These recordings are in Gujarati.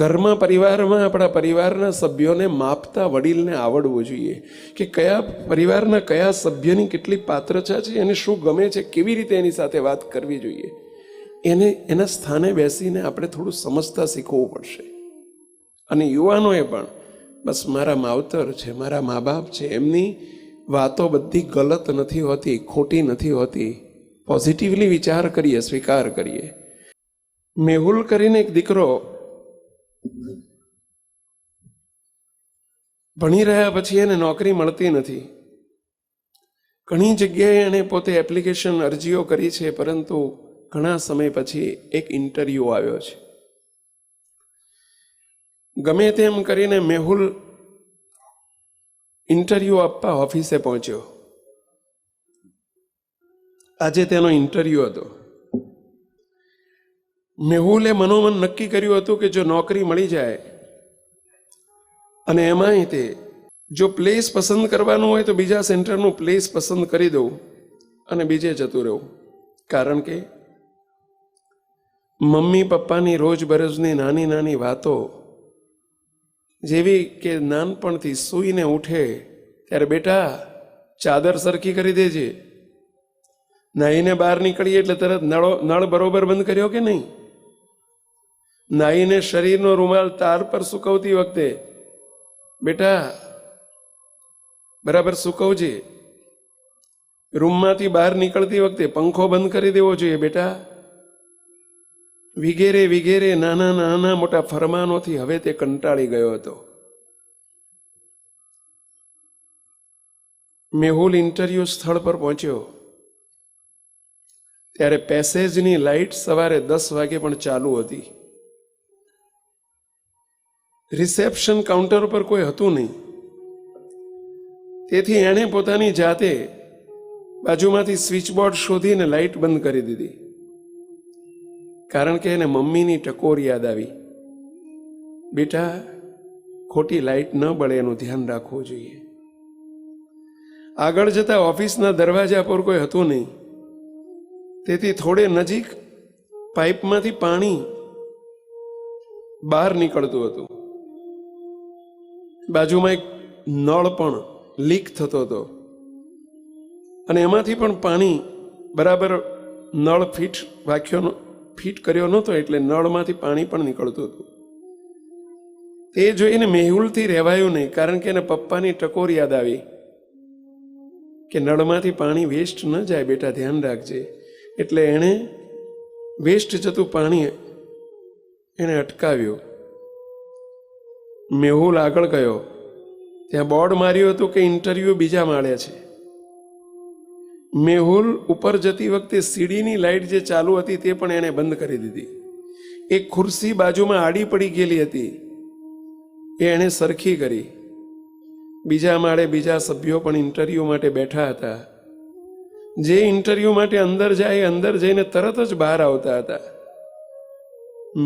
ઘરમાં પરિવારમાં આપણા પરિવારના સભ્યોને માપતા વડીલને આવડવું જોઈએ કે કયા પરિવારના કયા સભ્યની કેટલી પાત્રતા છે, એને શું ગમે છે, કેવી રીતે એની સાથે વાત કરવી જોઈએ. એના સ્થાને બેસીને આપણે થોડું સમજતા શીખવું પડશે. અને યુવાનોએ પણ બસ મારા માવતર છે, મારા મા બાપ છે, એમની વાતો બધી ગલત નથી હોતી, ખોટી નથી હોતી. પોઝિટિવલી વિચાર કરીએ, સ્વીકાર કરીએ. મેહુલ કરીને એક દીકરો ભણી રહ્યા પછી એને નોકરી મળતી નથી. ઘણી જગ્યાએ એણે પોતે એપ્લિકેશન અરજીઓ કરી છે, પરંતુ ઘણા સમય પછી એક ઇન્ટરવ્યૂ આવ્યો છે. ગમે તેમ કરીને મેહુલ ઇન્ટરવ્યૂ આપવા ઓફિસે પહોંચ્યો. આજે તેનો ઇન્ટરવ્યૂ હતો. મેહુલે મનોમન નક્કી કર્યું હતું કે જો નોકરી મળી જાય અને એમાંય તે જો પ્લેસ પસંદ કરવાનું હોય તો બીજા સેન્ટરનું પ્લેસ પસંદ કરી દઉં અને બીજે જતું રહું. કારણ કે મમ્મી પપ્પાની રોજબરોજની નાની નાની વાતો, જેવી કે નાનપણથી સૂઈને ઉઠે ત્યારે બેટા ચાદર સરખી કરી દેજે, નાહીને બહાર નીકળીએ એટલે તરત નળ બરોબર બંધ કર્યો કે નહીં, નાહીને શરીરનો રૂમાલ તાર પર સૂકવતી વખતે બેટા બરાબર સૂકવજે, રૂમમાંથી બહાર નીકળતી વખતે પંખો બંધ કરી દેવો જોઈએ બેટા, વિગેરે વિગેરે નાના નાના મોટા ફરમાનોથી હવે તે કંટાળી ગયો હતો. મેહુલ ઇન્ટરવ્યૂ સ્થળ પર પહોંચ્યો ત્યારે પેસેજની લાઇટ સવારે 10 વાગે પણ ચાલુ હતી. રિસેપ્શન કાઉન્ટર પર કોઈ હતું નહીં. તેથી એણે પોતાની જાતે બાજુમાંથી સ્વિચબોર્ડ શોધીને લાઇટ બંધ કરી દીધી. કારણ કે એને મમ્મીની ટકોર યાદ આવી. બેટા ખોટી લાઇટ ન બળે એનું ધ્યાન રાખવું જોઈએ. આગળ જતા ઓફિસના દરવાજા પર કોઈ હતું નહીં. તેથી થોડે નજીક પાઇપમાંથી પાણી બહાર નીકળતું હતું. બાજુમાં એક નળ પણ લીક થતો હતો અને એમાંથી પણ પાણી બરાબર નળ ફિટ કર્યો નહોતો, એટલે નળમાંથી પાણી પણ નીકળતું હતું. તે જોઈને મેહુલથી રહેવાયું નહીં, કારણ કે એને પપ્પાની ટકોર યાદ આવી કે નળમાંથી પાણી વેસ્ટ ન જાય બેટા, ધ્યાન રાખજે. એટલે એણે વેસ્ટ જતું પાણી એણે અટકાવ્યું. મેહુલ આગળ ગયો. ત્યાં બોર્ડ માર્યું હતું કે ઇન્ટરવ્યૂ બીજા માળે છે. મેહુલ ઉપર જતી વખતે સીડીની લાઇટ જે ચાલુ હતી તે પણ એણે બંધ કરી દીધી. એક ખુરશી બાજુમાં આડી પડી ગયેલી હતી, એ એણે સરખી કરી. બીજા માળે બીજા સભ્યો પણ ઇન્ટરવ્યૂ માટે બેઠા હતા. જે ઇન્ટરવ્યૂ માટે અંદર જાય અંદર જઈને તરત જ બહાર આવતા હતા.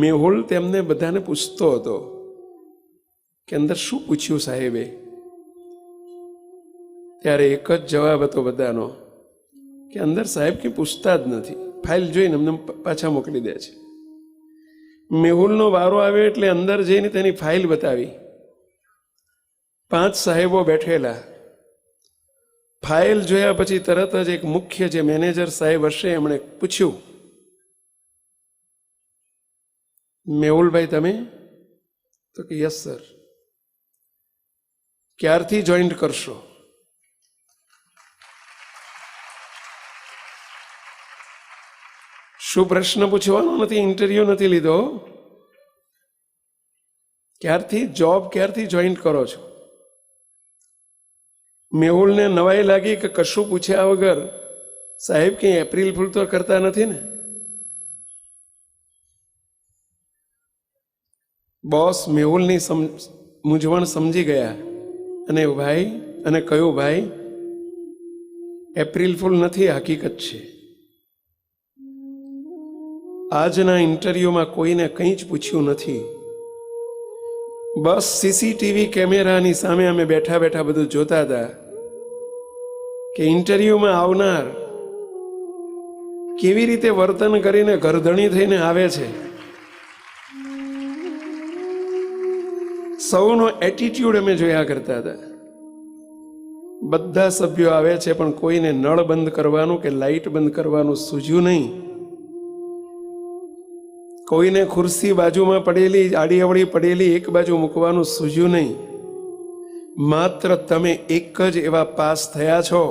મેહુલ તેમને બધાને પૂછતો હતો કે અંદર શું પૂછ્યું સાહેબે? ત્યારે એક જ જવાબ હતો બધાનો કે અંદર સાહેબ કે પૂછતા જ નથી, ફાઇલ જોઈને અમને પાછા મોકલી દે છે. મેહુલનો વારો આવ્યો એટલે અંદર જઈને તેની ફાઇલ બતાવી. 5 સાહેબો બેઠેલા. ફાઇલ જોયા પછી તરત જ એક મુખ્ય જે મેનેજર સાહેબ હશે એમણે પૂછ્યું, મેહુલભાઈ તમે? તો કે યસ સર. ક્યારથી જોઈન્ટ કરશો? શું પ્રશ્ન પૂછવાનો નથી, ઇન્ટરવ્યુ નથી લીધો. ક્યારથી જોઈન્ટ કરો છો? મેહુલને નવાઈ લાગી કે કશું પૂછ્યા વગર સાહેબ કંઈ એપ્રિલ ફૂલ તો કરતા નથી ને. બોસ મેહુલની મૂંઝવણ સમજી ગયા અને કહ્યું, ભાઈ એપ્રિલ ફૂલ નથી, હકીકત છે. આજના ઇન્ટરવ્યુમાં કોઈને કંઈ જ પૂછ્યું નથી. બસ સીસીટીવી કેમેરાની સામે અમે બેઠા બેઠા બધું જોતા હતા કે ઇન્ટરવ્યુમાં આવનાર કેવી રીતે વર્તન કરીને ઘરધણી થઈને આવે છે. સૌનો એટીટ્યુડ અમે જોયા કરતા હતા. બધા સભ્યો આવે છે પણ કોઈને નળ બંધ કરવાનું કે લાઈટ બંધ કરવાનું સૂઝ્યું નહીં. કોઈને ખુરશી બાજુમાં પડેલી આડી અવળી પડેલી એક બાજુ મૂકવાનું સૂઝ્યું નહીં. માત્ર તમે એક જ એવા પાસ થયા છો.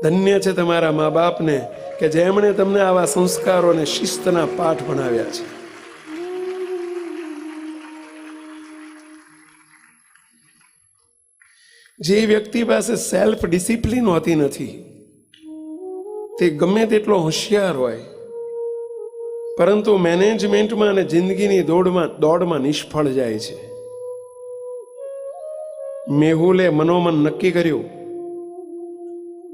ધન્ય છે તમારા મા બાપને કે જેમણે તમને આવા સંસ્કારો અને શિસ્તના પાઠ ભણાવ્યા છે. જે વ્યક્તિ પાસે સેલ્ફ ડિસિપ્લિન હોતી નથી તે ગમે તેટલો હોશિયાર હોય પરંતુ મેનેજમેન્ટમાં અને જિંદગીની દોડમાં નિષ્ફળ જાય છે. મેહુલે મનોમન નક્કી કર્યું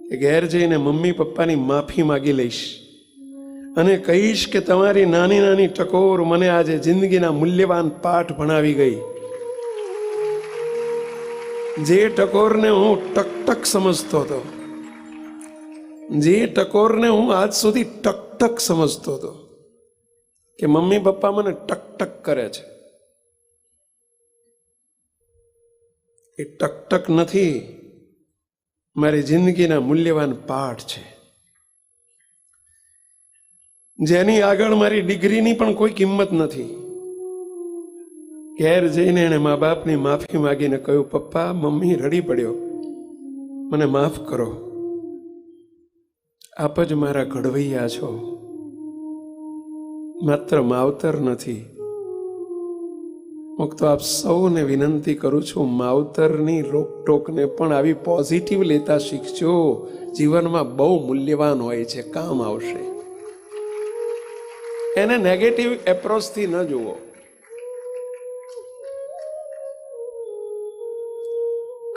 કે ઘેર જઈને મમ્મી પપ્પાની માફી માગી લઈશ અને કહીશ કે તમારી નાની નાની ટકોર મને આજે જિંદગીના મૂલ્યવાન પાઠ ભણાવી ગઈ. જે ટકોરને હું ટકટક સમજતો હતો, જે ટકોરને હું આજ સુધી ટકટક સમજતો હતો કે મમ્મી પપ્પા મને ટકટક કરે છે, એ ટકટક નથી, મારી જિંદગીના મૂલ્યવાન પાઠ છે. જેની આગળ મારી ડિગ્રીની પણ કોઈ કિંમત નથી. ઘેર જઈને એને મા બાપની માફી માગીને કહ્યું, પપ્પા મમ્મી રડી પડ્યો, મને માફ કરો, આપ જ મારા ઘડવૈયા છો, માત્ર માવતર નથી. હું તો આપ સૌને વિનંતી કરું છું, માવતરની રોકટોકને પણ આવી પોઝિટિવ લેતા શીખજો. જીવનમાં બહુ મૂલ્યવાન હોય છે, કામ આવશે. એને નેગેટિવ એપ્રોચથી ન જુઓ.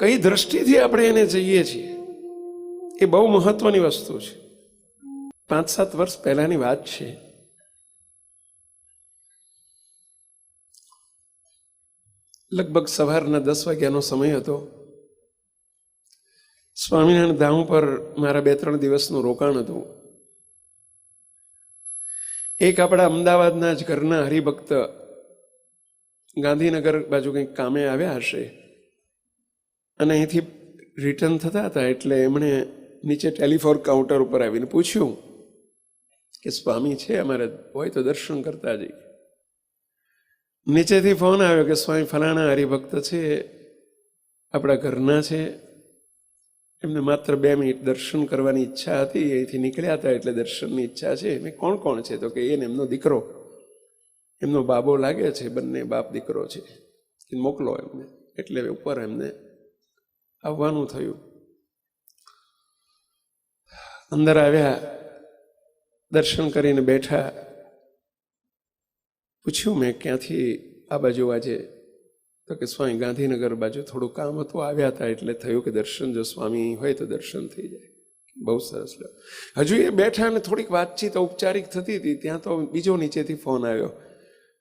કઈ દ્રષ્ટિથી આપણે એને જઈએ છીએ એ બહુ મહત્વની વસ્તુ છે. 5-7 વર્ષ પહેલાની વાત છે. લગભગ સવારના 10 વાગ્યાનો સમય હતો. સ્વામિનારાયણ ધામ પર મારા 2-3 દિવસનું રોકાણ હતું. એક આપણા અમદાવાદના જ ઘરના હરિભક્ત ગાંધીનગર બાજુ કંઈક કામે આવ્યા હશે અને અહીંથી રિટર્ન થતા હતા એટલે એમણે નીચે ટેલિફોન કાઉન્ટર ઉપર આવીને પૂછ્યું કે સ્વામી છે અમારે, હોય તો દર્શન કરતા જઈએ. નીચેથી ફોન આવ્યો કે સ્વામી ફલાણા હરિભક્ત છે, આપણા ઘરના છે, એમને માત્ર 2 મિનિટ દર્શન કરવાની ઈચ્છા હતી, અહીંથી નીકળ્યા હતા એટલે દર્શનની ઈચ્છા છે. મેં કોણ કોણ છે? તો કે એને એમનો દીકરો, એમનો બાબો લાગે છે, બંને બાપ દીકરો છે, મોકલો એમને. એટલે ઉપર એમને આવવાનું થયું. અંદર આવ્યા, દર્શન કરીને બેઠા. પૂછ્યું મેં, ક્યાંથી આ બાજુ આજે? તો કે સ્વામી ગાંધીનગર બાજુ થોડું કામ હતું, આવ્યા હતા એટલે થયું કે દર્શન, જો સ્વામી હોય તો દર્શન થઈ જાય. બહુ સરસ. હજુ એ બેઠા અને થોડીક વાતચીત ઔપચારિક થતી હતી ત્યાં તો બીજો નીચેથી ફોન આવ્યો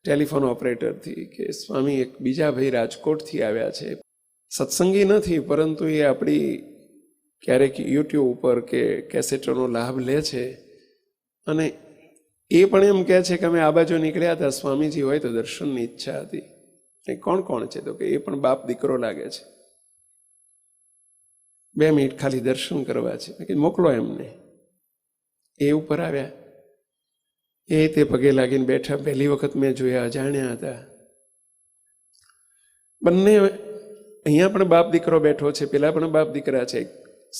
ટેલિફોન ઓપરેટરથી કે સ્વામી એક બીજા ભાઈ રાજકોટથી આવ્યા છે, સત્સંગી નથી પરંતુ એ આપણી ક્યારેક યુટ્યુબ ઉપર કે કેસેટોનો લાભ લે છે અને એ પણ એમ કહે છે કે અમે આ બાજુ નીકળ્યા હતા, સ્વામીજી હોય તો દર્શનની ઈચ્છા હતી. એ કોણ કોણ છે? તો કે એ પણ બાપ દીકરો લાગે છે, 2 મિનિટ ખાલી દર્શન કરવા છે. મેં કીધું મોકલો એમને. એ ઉપર આવ્યા, એ તે પગે લાગીને બેઠા. પહેલી વખત મેં જોયા, અજાણ્યા હતા. બંને અહીંયા પણ બાપ દીકરો બેઠો છે, પેલા પણ બાપ દીકરા છે.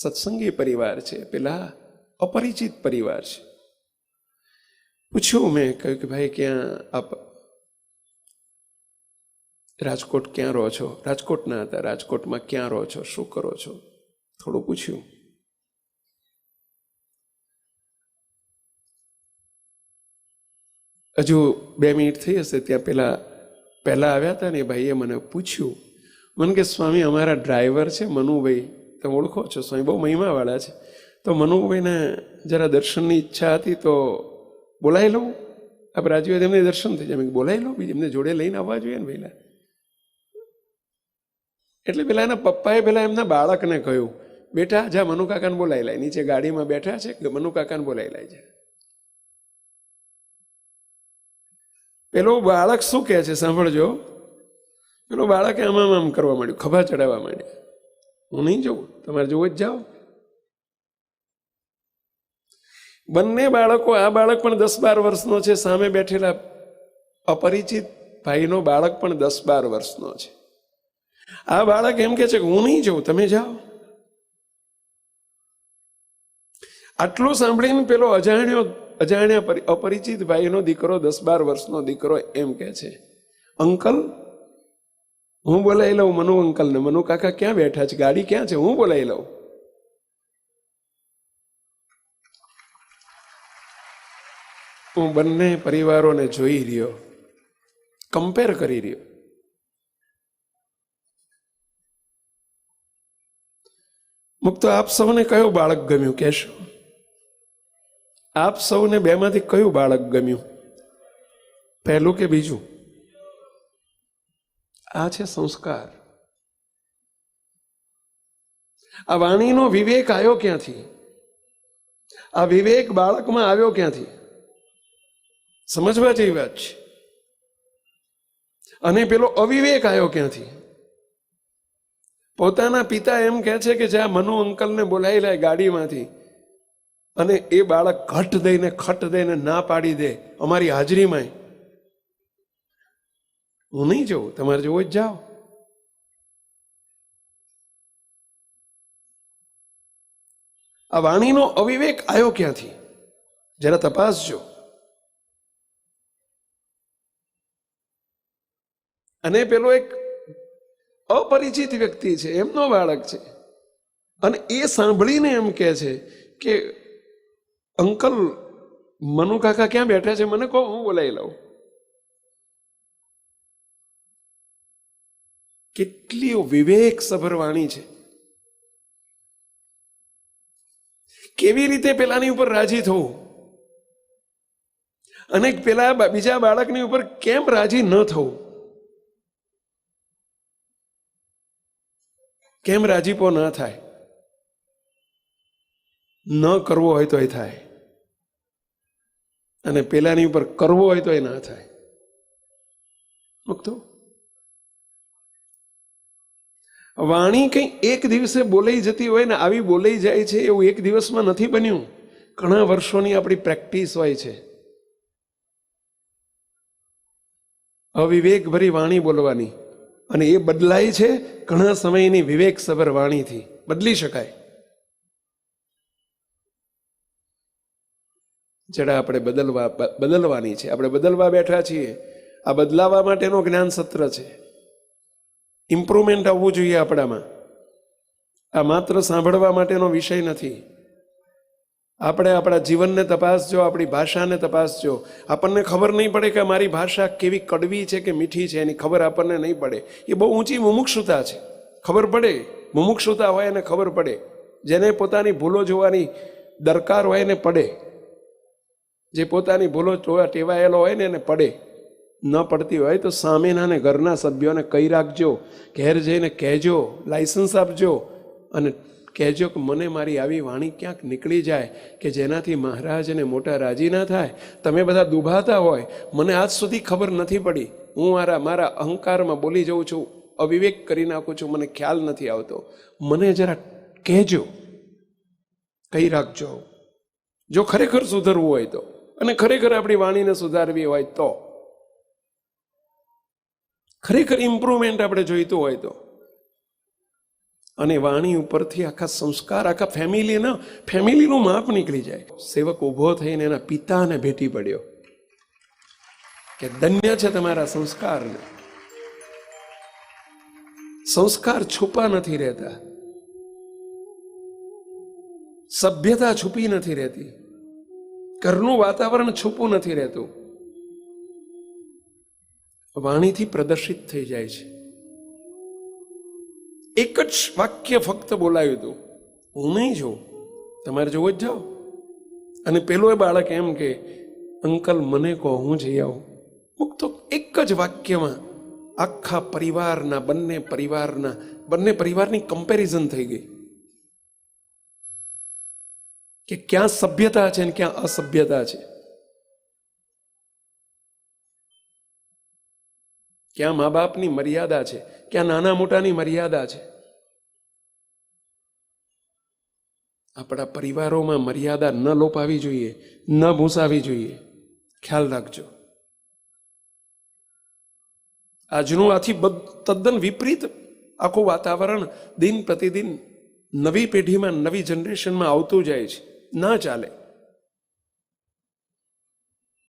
સત્સંગી પરિવાર છે, પેલા અપરિચિત પરિવાર છે. પૂછ્યું મેં, કહ્યું કે ભાઈ ક્યાં આપ રાજકોટ ક્યાં રહો છો? રાજકોટના હતા. રાજકોટમાં ક્યાં રહો છો, શું કરો છો? થોડું પૂછ્યું. હજુ 2 મિનિટ થઈ હશે ત્યાં પહેલા આવ્યા હતા ને એ ભાઈએ મને પૂછ્યું. મને કે સ્વામી અમારા ડ્રાઈવર છે મનુભાઈ, તમે ઓળખો છો? સ્વામી બહુ મહિમાવાળા છે, તો મનુભાઈને જરા દર્શનની ઈચ્છા હતી તો બોલાવી લઉં? આપ રાજી હોય એમને દર્શન થઈ જાય. બોલાવી લો, બીજી એમને જોડે લઈને આવવા જોઈએ ને પહેલા. એટલે પેલા એના પપ્પાએ પેલા એમના બાળકને કહ્યું, બેટા જા મનુ કાકાને બોલાવી લાય, નીચે ગાડીમાં બેઠા છે, મનુ કાકાને બોલાવી લાય છે. પેલો બાળક શું કહે છે સાંભળજો, પેલો બાળકે આમ કરવા માંડ્યું, ખભા ચડાવવા માંડ્યા. હું નહીં જોઉં, તમારે જોવો જ જાઓ. બંને બાળકો, આ બાળક પણ 10-12 વર્ષનો છે, સામે બેઠેલા અપરિચિત ભાઈનો બાળક પણ 10-12 વર્ષનો છે. આ બાળક એમ કે છે કે હું નહીં જોઉં, તમે જાઓ. આટલું સાંભળીને પેલો અજાણ્યા અપરિચિત ભાઈનો દીકરો, 10-12 વર્ષનો દીકરો એમ કે છે, અંકલ હું બોલાવી લઉં મનુ અંકલને. મનુ કાકા ક્યાં બેઠા છે? ગાડી ક્યાં છે? હું બોલાવી લઉં. હું બંને પરિવારોને જોઈ રહ્યો, કમ્પેર કરી રહ્યો. મુક્તો, આપ સૌને કયો બાળક ગમ્યું કહેશો? આપ સૌને બેમાંથી કયું બાળક ગમ્યું, પહેલું કે બીજું? આ છે સંસ્કાર. આ વાણીનો વિવેક આવ્યો ક્યાંથી? આ વિવેક બાળકમાં આવ્યો ક્યાંથી? સમજવા જેવી વાત છે. અને પેલો અવિવેક આવ્યો ક્યાંથી? પોતાના પિતા એમ કહે છે કે જ્યાં મનુ અંકલને બોલાવી લે ગાડીમાંથી, અને એ બાળક ખટ દઈને ના પાડી દે અમારી હાજરીમાં, હું નહીં જોઉં, તમારે જોવો જ જાઓ. આ વાણીનો અવિવેક આવ્યો ક્યાંથી? જરા તપાસજો. અને પેલો એક અપરિચિત વ્યક્તિ છે, એમનો બાળક છે, અને એ સાંભળીને એમ કહે છે કે અંકલ મનુ કાકા ક્યાં બેઠા છે, મને કહો, હું બોલાવી લઉં. કેટલી વિવેક સભર વાણી છે. કેવી રીતે પેલાની ઉપર રાજી થવું, અને પેલા બીજા બાળકની ઉપર કેમ રાજી ન થવું, કેમ રાજીપો ન થાય? ન કરવો હોય તો એ થાય, અને પેલાની ઉપર કરવો હોય તો એ ના થાય. મુક્તો, વાણી કંઈ એક દિવસે બોલાઈ જતી હોય ને આવી બોલાઈ જાય છે એવું એક દિવસમાં નથી બન્યું. ઘણા વર્ષોની આપણી પ્રેક્ટિસ હોય છે અવિવેક ભરી વાણી બોલવાની, અને એ બદલાય છે ઘણા સમયની વિવેકસભર વાણીથી. બદલી શકાય. જરા આપણે બદલવાની છે. આપણે બદલવા બેઠા છીએ. આ બદલાવા માટેનો જ્ઞાન સત્ર છે. ઇમ્પ્રુવમેન્ટ આવવું જોઈએ આપણામાં. આ માત્ર સાંભળવા માટેનો વિષય નથી. આપણે આપણા જીવનને તપાસજો, આપણી ભાષાને તપાસજો. આપણને ખબર નહીં પડે કે મારી ભાષા કેવી કડવી છે કે મીઠી છે, એની ખબર આપણને નહીં પડે. એ બહુ ઊંચી મુમુક્ષુતા છે. ખબર પડે, મુમુક્ષુતા હોય એને ખબર પડે. જેને પોતાની ભૂલો જોવાની દરકાર હોય એને પડે. જે પોતાની ભૂલો જોવા ટેવાયેલો હોય ને એને પડે. ન પડતી હોય તો સામેના ને ઘરના સભ્યોને કહી રાખજો, ઘેર જઈને કહેજો, લાયસન્સ આપજો, અને કહેજો કે મને મારી આવી વાણી ક્યાંક નીકળી જાય કે જેનાથી મહારાજ અને મોટા રાજી ના થાય. તમે બધા દુભાતા હોય, મને આજ સુધી ખબર નથી પડી, હું મારા અહંકારમાં બોલી જઉં છું, અવિવેક કરી નાખું છું, મને ખ્યાલ નથી આવતો, મને જરા કહેજો, કહી રાખજો. જો ખરેખર સુધરવું હોય તો, અને ખરેખર આપણી વાણીને સુધારવી હોય તો, ખરેખર ઇમ્પ્રુવમેન્ટ આપણે જોઈતું હોય તો. અને વાણી ઉપરથી આખા સંસ્કાર, આખા ફેમિલીનું માપ નીકળી જાય. સેવક ઊભો થઈને એના પિતાને ભેટી પડ્યો કે ધન્ય છે તમારા સંસ્કારને. સંસ્કાર છુપા નથી રહેતા, સભ્યતા છુપી નથી રહેતી, ઘરનું વાતાવરણ છુપું નથી રહેતું. વાણીથી પ્રદર્શિત થઈ જાય છે. એક જ વાક્ય ફક્ત બોલાયું હતું, હું નહીં જોઉં, તમારે જોવો જ જાઓ. અને પેલો એ બાળક એમ કે અંકલ મને કહો, હું જઈ આવું. મુક્તો એક જ વાક્યમાં આખા પરિવારના બંને પરિવારની કમ્પેરિઝન થઈ ગઈ કે ક્યાં સભ્યતા છે ને ક્યાં અસભ્યતા છે. ક્યાં મા બાપની મર્યાદા છે, ક્યાં નાના મોટાની મર્યાદા છે. આપણા પરિવારોમાં મર્યાદા ન લોપાવી જોઈએ, ન ભૂંસાવી જોઈએ. ખ્યાલ રાખજો. આજનું આથી તદ્દન વિપરીત આખું વાતાવરણ દિન પ્રતિદિન નવી પેઢીમાં, નવી જનરેશનમાં આવતું જાય છે. ના ચાલે.